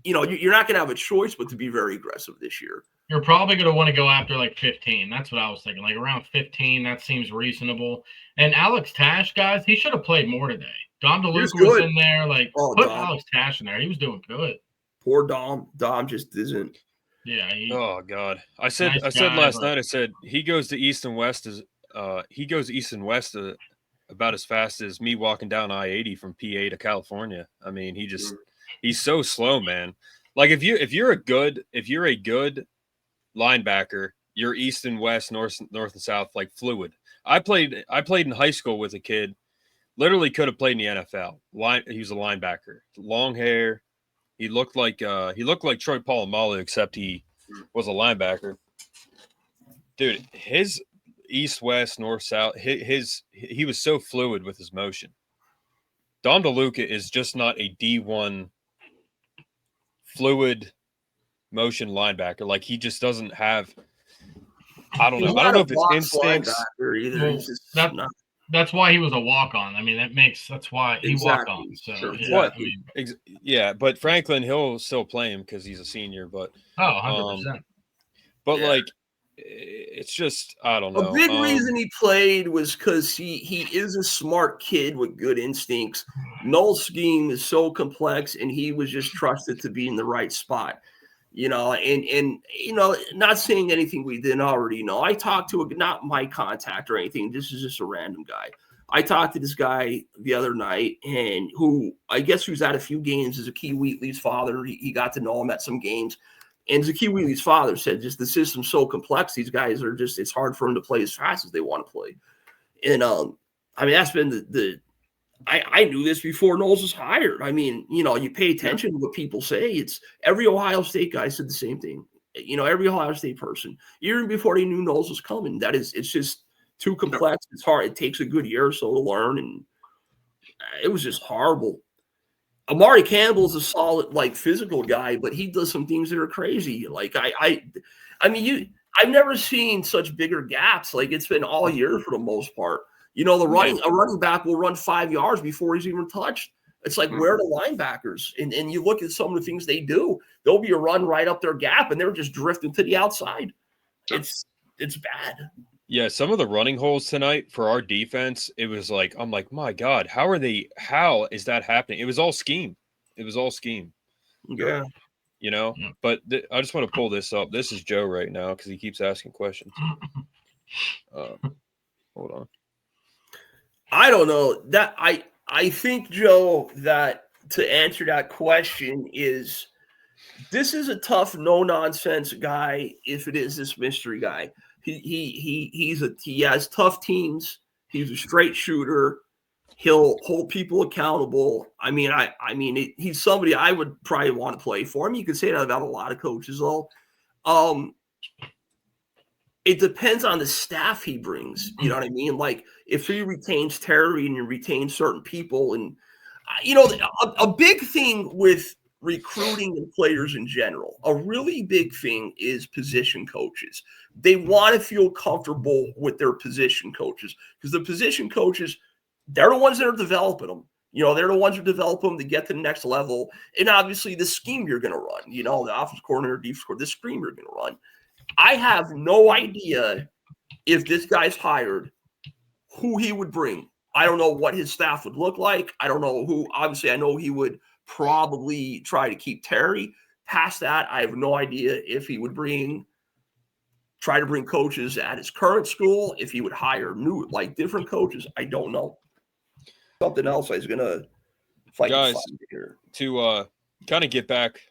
you know, you're not going to have a choice but to be very aggressive this year. You're probably going to want to go after like 15. That's what I was thinking. Like around 15, that seems reasonable. And Alex Tash, guys, he should have played more today. Dom DeLuca was in there. Like, put Alex Tash in there. He was doing good. Poor Dom. Dom just isn't. Yeah. Oh God. I said last night. I said he goes to East and West about as fast as me walking down I-80 from PA to California. I mean, he's so slow, man. Like if you're a good linebacker, you're East and West, North and South, like fluid. I played in high school with a kid, literally could have played in the NFL. He was a linebacker, long hair. He looked like Troy Polamalu, except he was a linebacker. Dude, his East, West, North, South, he was so fluid with his motion. Dom DeLuca is just not a D1 fluid motion linebacker. Like he just doesn't have. I don't know. I don't know if it's instincts. Either. That's why he was a walk-on. I mean, that's why he walked on. So sure. But Franklin, he'll still play him because he's a senior. But 100%. But like, it's just I don't know. A big reason he played was because he is a smart kid with good instincts. Null's scheme is so complex, and he was just trusted to be in the right spot. not saying anything we didn't already know. I talked to not my contact or anything. This is just a random guy. I talked to this guy the other night, and who I guess who's at a few games is Zakee Wheatley's father. He got to know him at some games. And Zakee Wheatley's father said just the system's so complex. These guys are just, it's hard for them to play as fast as they want to play. And that's been I knew this before Knowles was hired. You pay attention to what people say. It's every Ohio State guy said the same thing. Every Ohio State person, even before they knew Knowles was coming, it's just too complex. It's hard. It takes a good year or so to learn. And it was just horrible. Amari Campbell's a solid, physical guy, but he does some things that are crazy. I've never seen such bigger gaps. It's been all year for the most part. A running back will run 5 yards before he's even touched. It's where are the linebackers? And you look at some of the things they do. There'll be a run right up their gap, and they're just drifting to the outside. It's bad. Yeah, some of the running holes tonight for our defense, it was I'm like, my God, how is that happening? It was all scheme. Yeah. But I just want to pull this up. This is Joe right now because he keeps asking questions. Hold on. I don't know that I think, Joe, that to answer that question is this is a tough, no nonsense guy. If it is this mystery guy, he has tough teams. He's a straight shooter. He'll hold people accountable. He's somebody I would probably want to play for him. You could say that about a lot of coaches, though. It depends on the staff he brings. You know what I mean? If he retains Terry and he retains certain people, and a big thing with recruiting and players in general, a really big thing is position coaches. They want to feel comfortable with their position coaches because the position coaches, they're the ones that are developing them. They're the ones who develop them to get to the next level. And obviously the scheme you're going to run, the offensive coordinator, defensive coordinator, the scheme you're going to run. I have no idea if this guy's hired, who he would bring. I don't know what his staff would look like. I don't know who. Obviously, I know he would probably try to keep Terry. Past that, I have no idea if he would try to bring coaches at his current school, if he would hire new, different coaches. I don't know. Something else I was going to fight here. To kind of get back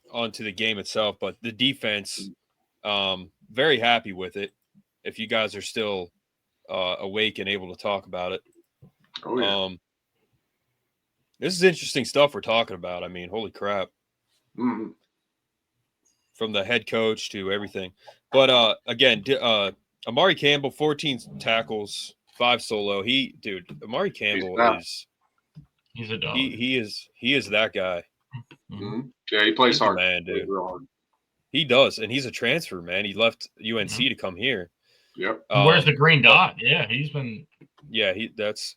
onto the game itself, but the defense – very happy with it. If you guys are still awake and able to talk about it. Oh, yeah. This is interesting stuff we're talking about. Holy crap. Mm-hmm. From the head coach to everything. But again, Amari Campbell, 14 tackles, 5 solo. Amari Campbell he's a dog. He is that guy. Mm-hmm. Yeah, he plays hard. Man, dude. Real hard. He does, and he's a transfer, man. He left UNC to come here. Yep. Where's the green dot? Yeah, he's been. Yeah, that's.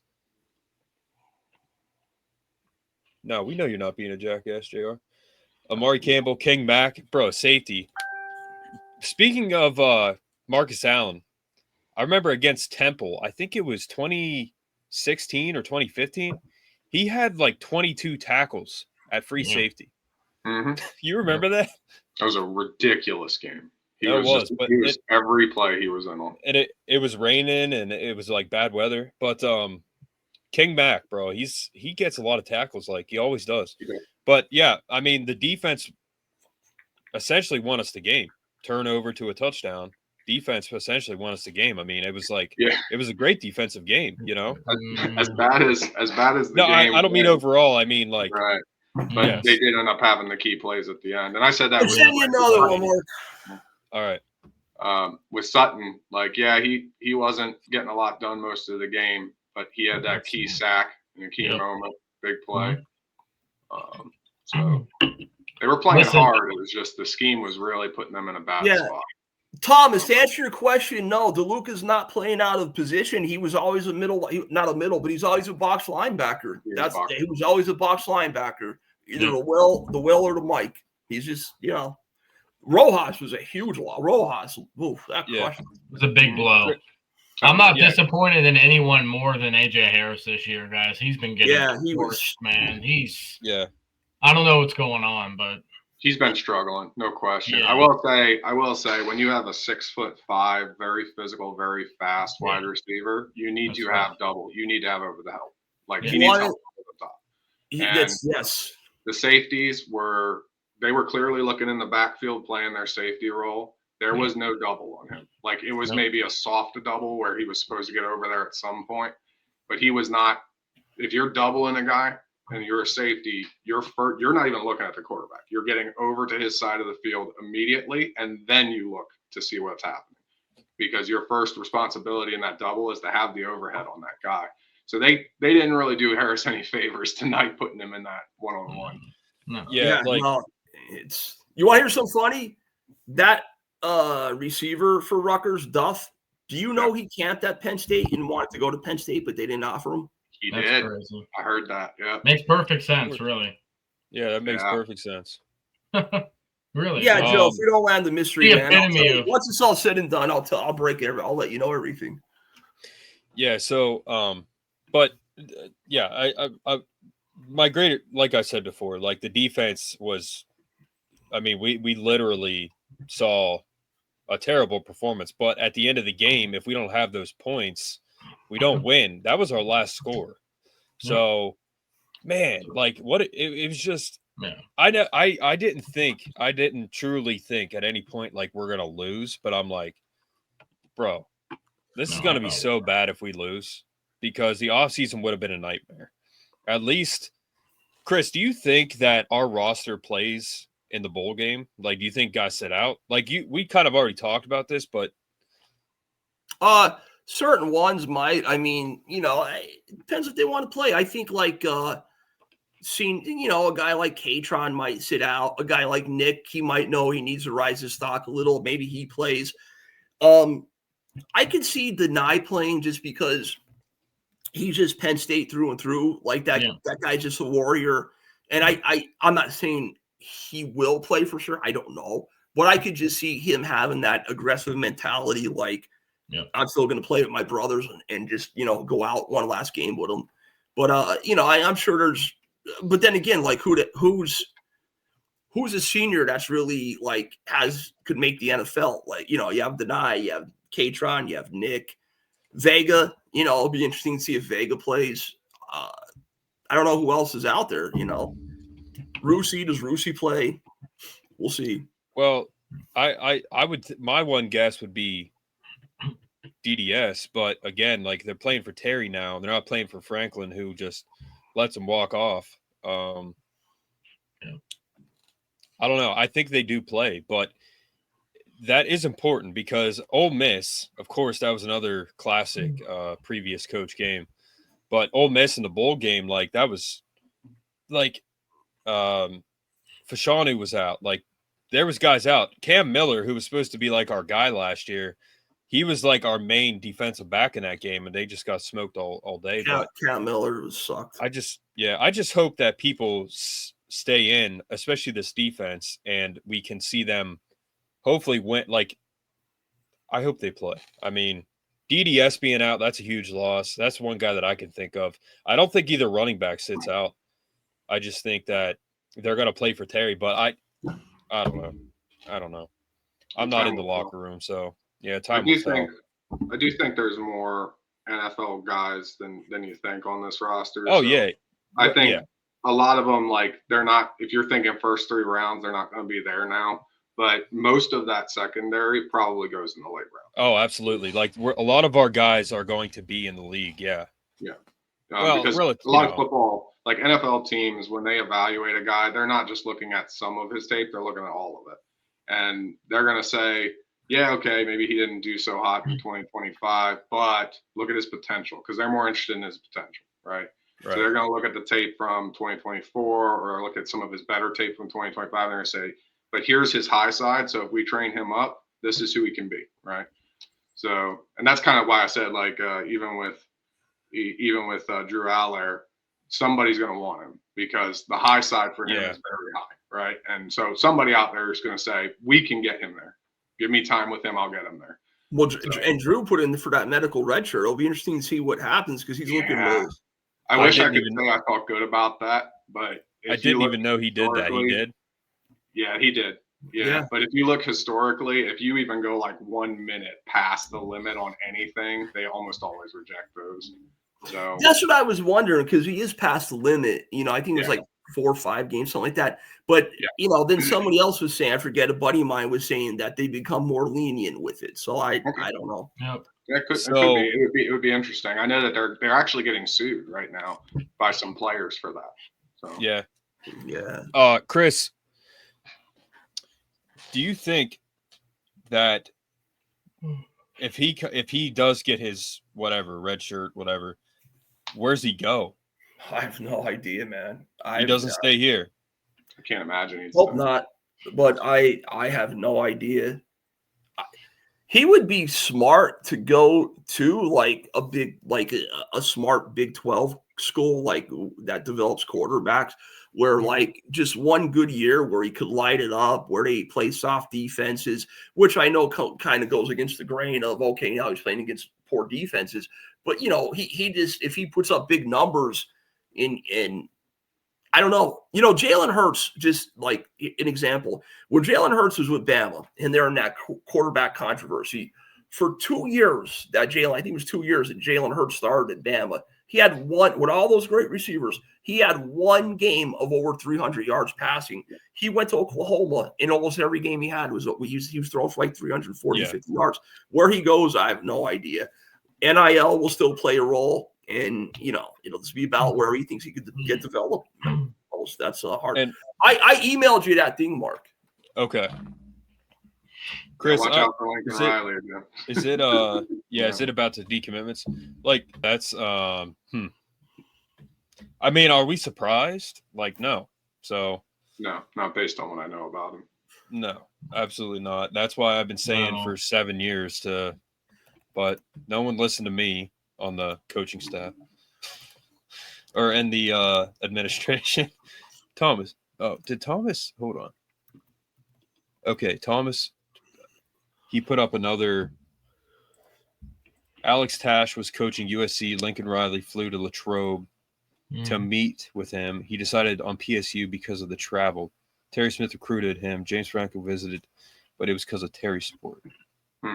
No, we know you're not being a jackass, JR. Amari Campbell, King Mack, bro, safety. Speaking of Marcus Allen, I remember against Temple, I think it was 2016 or 2015. He had 22 tackles at free safety. Mm-hmm. You remember that? That was a ridiculous game. He was every play he was in on. And it was raining and it was bad weather. But King Mack, bro, he gets a lot of tackles he always does. Yeah. But yeah, the defense essentially won us the game. Turnover to a touchdown. Defense essentially won us the game. It was it was a great defensive game, As bad as the game. I don't mean overall. Right. But they did end up having the key plays at the end. And I said that with another one more. All right. With Sutton, he wasn't getting a lot done most of the game, but he had that key sack and a key moment, big play. So they were playing hard. It was just the scheme was really putting them in a bad spot. Thomas, to answer your question, no, DeLuca's not playing out of position. He was always not a middle, but he's always a box linebacker. He was always a box linebacker, either the Will or the Mike. He's just, Rojas was a huge loss. Rojas, that question was a big blow. I'm not disappointed in anyone more than AJ Harris this year, guys. He's been getting worse, man. I don't know what's going on, but He's been struggling, no question. Yeah. I will say, when you have a 6'5", very physical, very fast wide receiver, you need to have double. You need to have over the help. Like he needs help over the top. And yes. The safeties were clearly looking in the backfield playing their safety role. There was no double on him. Like it was maybe a soft double where he was supposed to get over there at some point, but he was not. If you're doubling a guy and you're a safety, you're not even looking at the quarterback. You're getting over to his side of the field immediately, and then you look to see what's happening, because your first responsibility in that double is to have the overhead on that guy. So they didn't really do Harris any favors tonight putting him in that one-on-one. No. Yeah, it's you want to hear something funny? That receiver for Rutgers, Duff, do you know he camped at Penn State and wanted to go to Penn State, but they didn't offer him? He did. Crazy. I heard that. Yeah. Makes perfect sense, really. Yeah, that makes perfect sense. Really? Yeah, Joe, if we don't land the mystery, man, once it's all said and done, I'll break it. I'll let you know everything. Yeah, so but yeah, I my greater, like I said before, like the defense was, I mean, we literally saw a terrible performance, but at the end of the game, if we don't have those points, we don't win. That was our last score. So, man, like what it was just. I didn't truly think at any point like we're gonna lose, but I'm like, bro, this is gonna be so bad if we lose, because the offseason would have been a nightmare. At least, Chris, do you think that our roster plays in the bowl game? Like, do you think guys sit out? Like we kind of already talked about this, but certain ones might. I mean, it depends if they want to play. I think like seeing, a guy like Katron might sit out. A guy like Nick, he might know he needs to rise his stock a little. Maybe he plays. I could see Deny playing just because he's just Penn State through and through. Like that guy's just a warrior. And I'm not saying he will play for sure. I don't know. But I could just see him having that aggressive mentality. Like, I'm still going to play with my brothers and just, go out one last game with them. But, I'm sure there's, but then again, like who's a senior that's really like could make the NFL? Like, you have Deny, you have Katron, you have Nick, Vega. It'll be interesting to see if Vega plays. I don't know who else is out there. Rusi, does Rusi play? We'll see. Well, I would my one guess would be DDS, but again, like they're playing for Terry now, they're not playing for Franklin, who just lets him walk off. I don't know. I think they do play, but that is important because Ole Miss, of course, that was another classic previous coach game. But Ole Miss in the bowl game, like that was like Fashanu was out. Like there was guys out. Cam Miller, who was supposed to be like our guy last year, he was like our main defensive back in that game, and they just got smoked all day. Yeah, Cam Miller sucked. I just hope that people stay in, especially this defense, and we can see them hopefully win. Like, I hope they play. I mean, DDS being out, that's a huge loss. That's one guy that I can think of. I don't think either running back sits out. I just think that they're going to play for Terry, but I don't know. I'm not in the locker room, so yeah, time will tell. I do think there's more NFL guys than you think on this roster. Oh, so yeah. I think a lot of them, like, they're not, if you're thinking first 3 rounds, they're not going to be there now. But most of that secondary probably goes in the late round. Oh, absolutely. Like, a lot of our guys are going to be in the league, yeah. Yeah. Because a lot of football, like NFL teams, when they evaluate a guy, they're not just looking at some of his tape, they're looking at all of it. And they're going to say, yeah, okay, maybe he didn't do so hot in 2025, but look at his potential, because they're more interested in his potential, right? So they're going to look at the tape from 2024 or look at some of his better tape from 2025, and they're going to say, but here's his high side, so if we train him up, this is who he can be, right? So, and that's kind of why I said, like, even with Drew Aller, somebody's going to want him because the high side for him is very high, right? And so somebody out there is going to say, we can get him there. Give me time with him, I'll get him there. Well, and Drew put in for that medical red shirt. It'll be interesting to see what happens because he's looking low. I wish I could say I felt good about that, but I didn't even know he did that. He did? Yeah, he did. Yeah, but if you look historically, if you even go like 1 minute past the limit on anything, they almost always reject those. So that's what I was wondering, because he is past the limit. I think it was like 4 or 5 games, something like that. But then somebody else was saying, I forget, a buddy of mine was saying that they become more lenient with it. So I don't know. Yep. It could be. It would be interesting. I know that they're actually getting sued right now by some players for that. So yeah. Chris, do you think that if he does get his whatever red shirt, whatever, where's he go? I have no idea, man. He doesn't stay here. I can't imagine. Hope not, but I have no idea. He would be smart to go to like a big, like a smart Big 12 school like that develops quarterbacks, where like just one good year where he could light it up, where they play soft defenses, which I know kind of goes against the grain of, okay, now he's playing against poor defenses. But, he just, if he puts up big numbers in I don't know. Jalen Hurts, just like an example, when Jalen Hurts was with Bama and they're in that quarterback controversy for 2 years, I think it was 2 years that Jalen Hurts started at Bama. He had one, with all those great receivers, he had one game of over 300 yards passing. He went to Oklahoma, and almost every game he had he was throwing for like 340, 50 yards. Where he goes, I have no idea. NIL will still play a role. And, it'll just be about where he thinks he could get developed. That's hard. And I emailed you that thing, Mark. Okay. Chris, watch out for Lincoln Riley. Is it is it about the decommitments? Like, that's I mean, are we surprised? Like, no. So no, not based on what I know about him. No, absolutely not. That's why I've been saying for 7 years but no one listened to me on the coaching staff or in the administration. Thomas. Oh, did Thomas? Hold on. Okay, Thomas. He put up another. Alex Tash was coaching USC. Lincoln Riley flew to Latrobe to meet with him. He decided on PSU because of the travel. Terry Smith recruited him. James Franco visited, but it was because of Terry's support.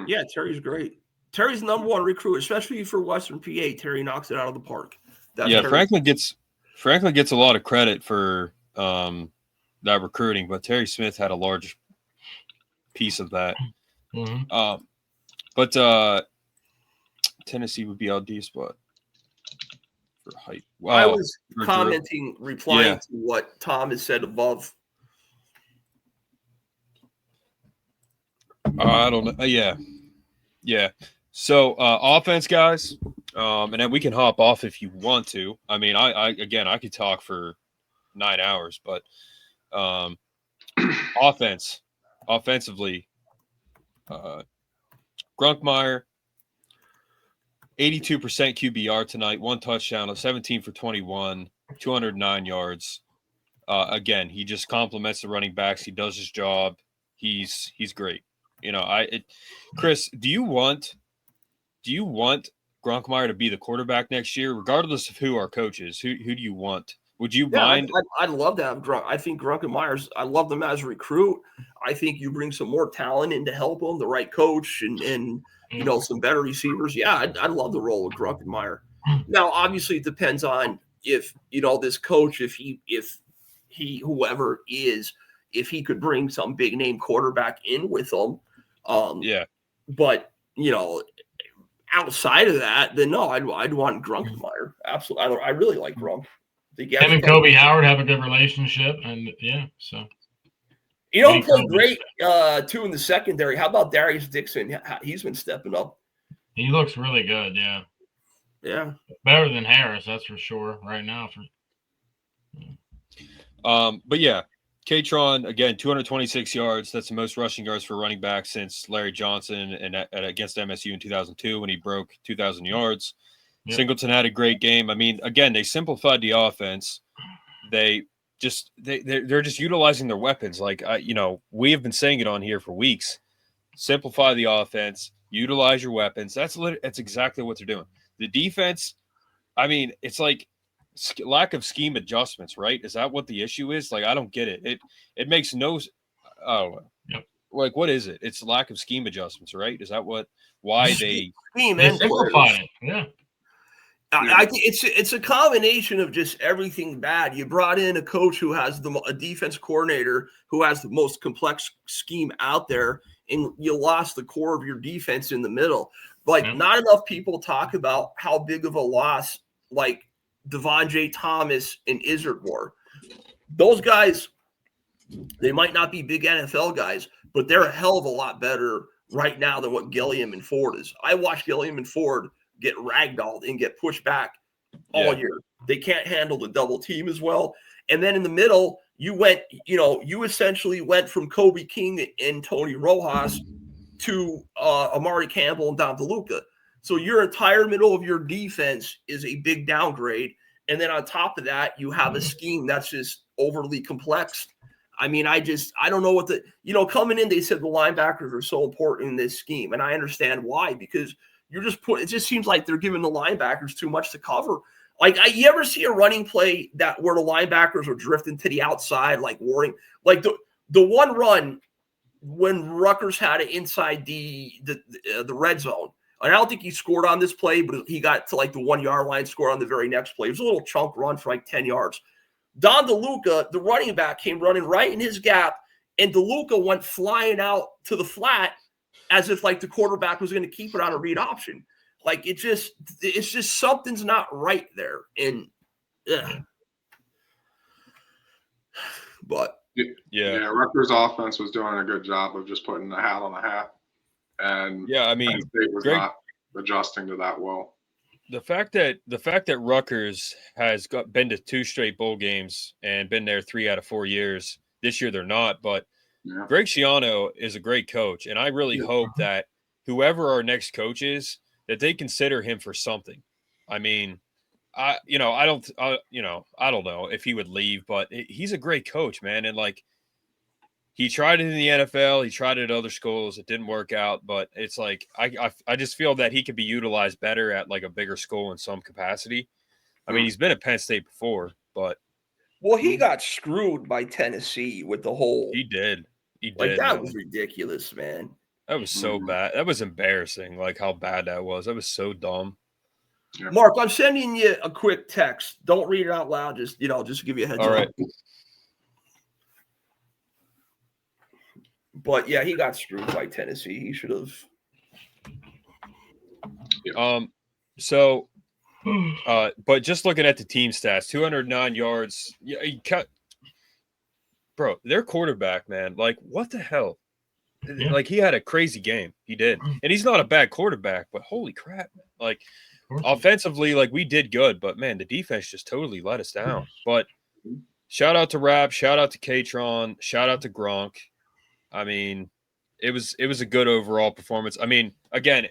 Yeah, Terry's great. Terry's number one recruit, especially for Western PA. Terry knocks it out of the park. Franklin gets a lot of credit for that recruiting, but Terry Smith had a large piece of that. But Tennessee would be our D spot for height. Wow. I was replying to what Tom has said above. I don't know. Yeah. So offense, guys, and then we can hop off if you want to. I mean, I could talk for 9 hours, but offensively, Grunkmeyer, 82% QBR tonight, 1 touchdown, 17 for 21, 209 yards. Again, he just compliments the running backs. He does his job. He's great. Chris, do you want Grunkmeyer to be the quarterback next year, regardless of who our coach is? Who do you want? Would you mind? I'd love to have Grunk. I think Grunkenmeyer's. I love them as a recruit. I think you bring some more talent in to help him, the right coach, and some better receivers. Yeah, I'd love the role of Grunkenmeyer. Now, obviously, it depends on if this coach, if he whoever is, if he could bring some big name quarterback in with him. But outside of that, then no, I'd want Grunkenmeyer. Absolutely, I really like Grunk. Him and Kobe Howard have a good relationship, and so. He played great too in the secondary. How about Darius Dixon? He's been stepping up. He looks really good. Yeah. Better than Harris, that's for sure. Right now, but yeah, Katron again, 226 yards. That's the most rushing yards for running back since Larry Johnson and against MSU in 2002 when he broke 2,000 yards. Yep. Singleton had a great game. I mean, again, they simplified the offense. They're just utilizing their weapons. Like we have been saying it on here for weeks. Simplify the offense. Utilize your weapons. That's exactly what they're doing. The defense. I mean, it's like lack of scheme adjustments, right? Is that what the issue is? Like, I don't get it. It makes no Oh, yep. Like, what is it? It's lack of scheme adjustments, right? Is that why they simplified it? Yeah. I think it's a combination of just everything bad. You brought in a coach who has a defense coordinator who has the most complex scheme out there, and you lost the core of your defense in the middle. Like, not enough people talk about how big of a loss like Devon J. Thomas and Izzard were. Those guys, they might not be big NFL guys, but they're a hell of a lot better right now than what Gilliam and Ford is. I watched Gilliam and Ford get ragdolled and get pushed back all year. They can't handle the double team as well. And then in the middle, you essentially went from Kobe King and Tony Rojas to Amari Campbell and Dom DeLuca. So your entire middle of your defense is a big downgrade. And then on top of that, you have a scheme that's just overly complex. I mean, I don't know what coming in, they said the linebackers are so important in this scheme. And I understand why, because it just seems like they're giving the linebackers too much to cover. Like, you ever see a running play where the linebackers are drifting to the outside, like warning, like the one run when Rutgers had it inside the red zone. And I don't think he scored on this play, but he got to like the 1 yard line, scored on the very next play. It was a little chunk run for like 10 yards. Don DeLuca, the running back, came running right in his gap, and DeLuca went flying out to the flat as if like the quarterback was going to keep it on a read option. Like, it's just something's not right there. And but Rutgers offense was doing a good job of just putting the hat on the hat. And Penn State was not adjusting to that well. The fact that Rutgers has been to 2 straight bowl games and been there 3 out of 4 years. This year they're not, but Greg Schiano is a great coach, and I really hope that whoever our next coach is, that they consider him for something. I mean, I don't know if he would leave, but he's a great coach, man, and like, he tried it in the NFL. He tried it at other schools. It didn't work out, but it's like I just feel that he could be utilized better at like a bigger school in some capacity. I mean, he's been at Penn State before, but he got screwed by Tennessee with the whole. He did. That was ridiculous, man. That was so bad. That was embarrassing. Like, how bad that was. That was so dumb. Yeah. Mark, I'm sending you a quick text. Don't read it out loud. Just to give you a heads up. All right. But yeah, he got screwed by Tennessee. He should have. So, but just looking at the team stats, 209 yards. Yeah, he cut. Bro, their quarterback, man. Like, what the hell? Yeah. Like, he had a crazy game. He did, and he's not a bad quarterback. But holy crap, man. Like, offensively, like, we did good, but man, the defense just totally let us down. But shout out to Rap, shout out to K-Tron, shout out to Gronk. I mean, it was a good overall performance. I mean, again,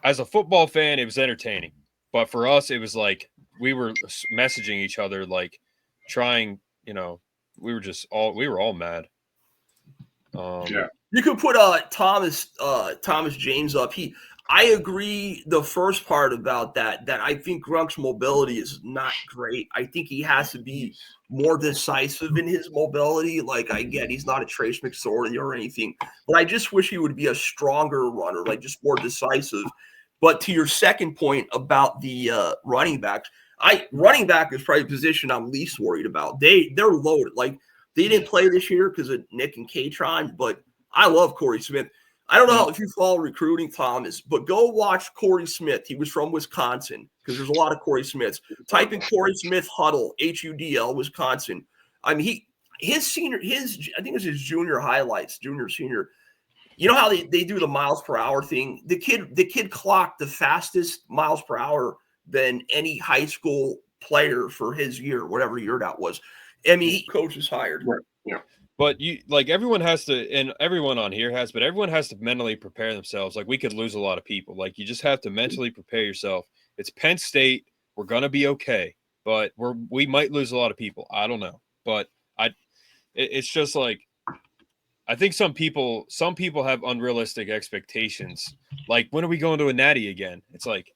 as a football fan, it was entertaining. But for us, it was like we were messaging each other, like trying, we were all mad. You could put Thomas James up. I agree the first part about that I think Grunk's mobility is not great. I think he has to be more decisive in his mobility. Like, I get he's not a Trace McSorley or anything, but I just wish he would be a stronger runner, like just more decisive. But to your second point about the running backs, running back is probably the position I'm least worried about. They're loaded. Like, they didn't play this year because of Nick and K-Tron, but I love Corey Smith. I don't know if you follow recruiting, Thomas, but go watch Corey Smith. He was from Wisconsin, because there's a lot of Corey Smiths. Type in Corey Smith Huddle, HUDL, Wisconsin. I mean, I think it's his junior highlights, junior, senior. You know how they do the miles per hour thing? The kid clocked the fastest miles per hour than any high school player for his year, whatever year that was. I mean, coach is hired. Yeah. But everyone has to, and everyone on here has, but everyone has to mentally prepare themselves. Like, we could lose a lot of people. Like, you just have to mentally prepare yourself. It's Penn State. We're going to be okay, but we might lose a lot of people. I don't know. But it's just like, I think some people have unrealistic expectations. Like, when are we going to a natty again? It's like,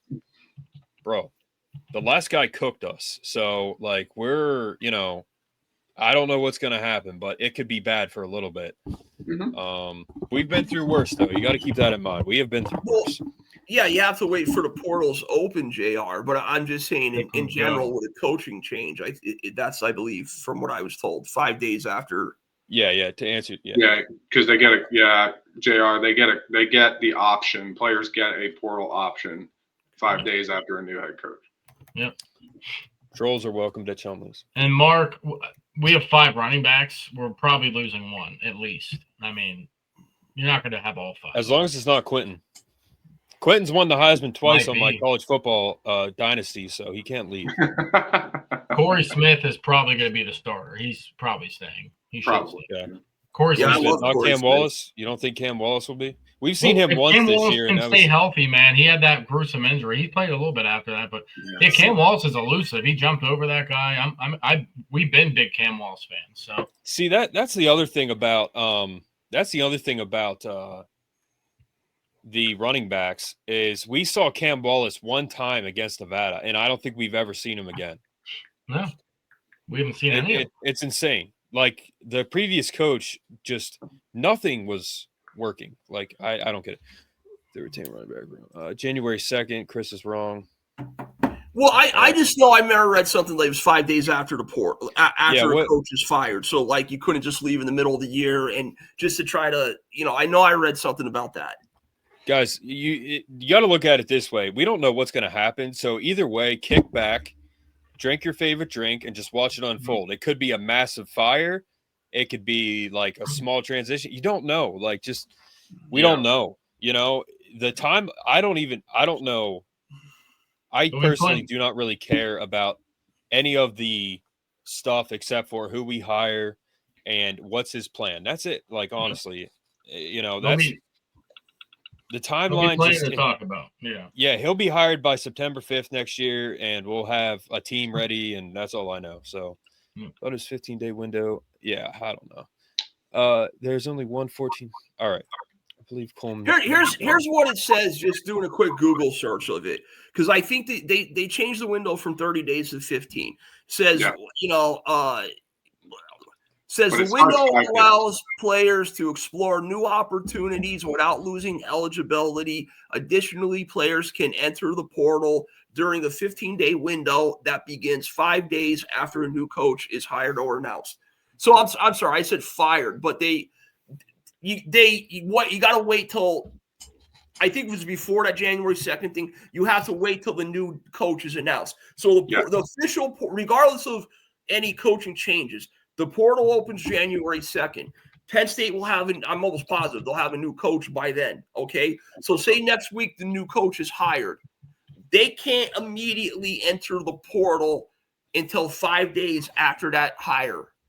bro, the last guy cooked us. So like, we're, I don't know what's going to happen, but it could be bad for a little bit. Mm-hmm. We've been through worse, though. You got to keep that in mind. We have been through worse. Yeah, you have to wait for the portals open, JR. But I'm just saying, in general, with a coaching change, that's, I believe, from what I was told, 5 days after. Yeah. To answer, yeah, because they get JR. They get the option. Players get a portal option 5 days after a new head coach. Yep. Trolls are welcome to Chumleys. And Mark, we have 5 running backs. We're probably losing 1 at least. I mean, you're not going to have all 5. As long as it's not Quentin. Quentin's won the Heisman twice on my college football dynasty, so he can't leave. Corey Smith is probably going to be the starter. He's probably staying. He should stay. Yeah. Corey Smith. Not Cam Wallace? You don't think Cam Wallace will be? We've seen him once Cam this Wallace year. Can stay healthy, man. He had that gruesome injury. He played a little bit after that, but Cam Wallace is elusive. He jumped over that guy. We've been big Cam Wallace fans. So see that's the other thing about the running backs is we saw Cam Wallace one time against Nevada, and I don't think we've ever seen him again. No, we haven't seen any. It's insane. Like the previous coach, just nothing was working. Like I don't get it. They retain running back. January 2nd, Chris is wrong. Well, I just know I remember read something like it was 5 days after the a coach is fired. So like you couldn't just leave in the middle of the year and just to try to, I know I read something about that. Guys, you got to look at it this way. We don't know what's going to happen. So either way, kick back, drink your favorite drink, and just watch it unfold. It could be a massive fire. It could be like a small transition. You don't know. Like we don't know. The time, I don't know. I personally do not really care about any of the stuff except for who we hire and what's his plan. That's it. Like, honestly, that's the timeline to talk about. Yeah, he'll be hired by September 5th next year, and we'll have a team ready, and that's all I know. So, what is 15-day window? Yeah, I don't know. There's only 114. All right. I believe Coleman. Here's what it says, just doing a quick Google search of it. Because I think they changed the window from 30 days to 15. Says, says the window allows players to explore new opportunities without losing eligibility. Additionally, players can enter the portal during the 15-day window that begins 5 days after a new coach is hired or announced. So I'm sorry, I said fired, but you got to wait till, I think it was before that January 2nd thing. You have to wait till the new coach is announced. So the official, regardless of any coaching changes, the portal opens January 2nd. Penn State will have, I'm almost positive, they'll have a new coach by then, okay? So say next week the new coach is hired. They can't immediately enter the portal until 5 days after that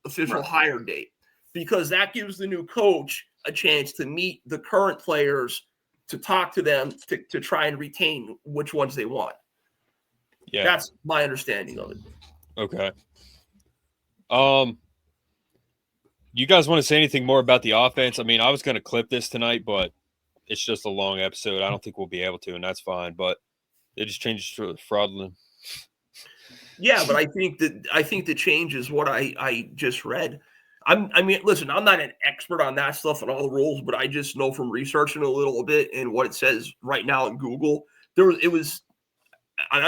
official hire date, because that gives the new coach a chance to meet the current players, to talk to them, to try and retain which ones they want. Yeah. That's my understanding of it. Okay. You guys want to say anything more about the offense? I mean, I was going to clip this tonight, but it's just a long episode. I don't think we'll be able to, and that's fine. But they just changed it to fraudulent. Yeah, but I think the change is what I just read. I mean, listen, I'm not an expert on that stuff and all the rules, but I just know from researching a little bit and what it says right now in Google. I'm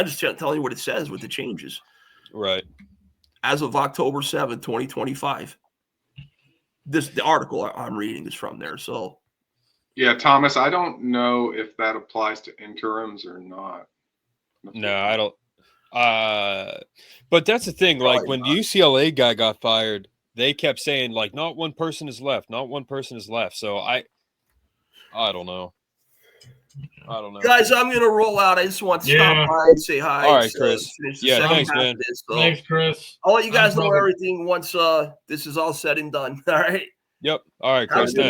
just telling you what it says with the changes. Right. As of October 7th, 2025. The article I'm reading is from there. So, yeah, Thomas, I don't know if that applies to interims or not. No, I don't. But that's the thing. Probably like when the UCLA guy got fired, they kept saying like, not one person is left. Not one person is left. So I don't know. Guys, I'm going to roll out. I just want to stop by and say hi. All right, Chris. Thanks, man. Thanks, Chris. I'll let you guys know everything once this is all said and done. All right? Yep. All right, Chris. Thanks.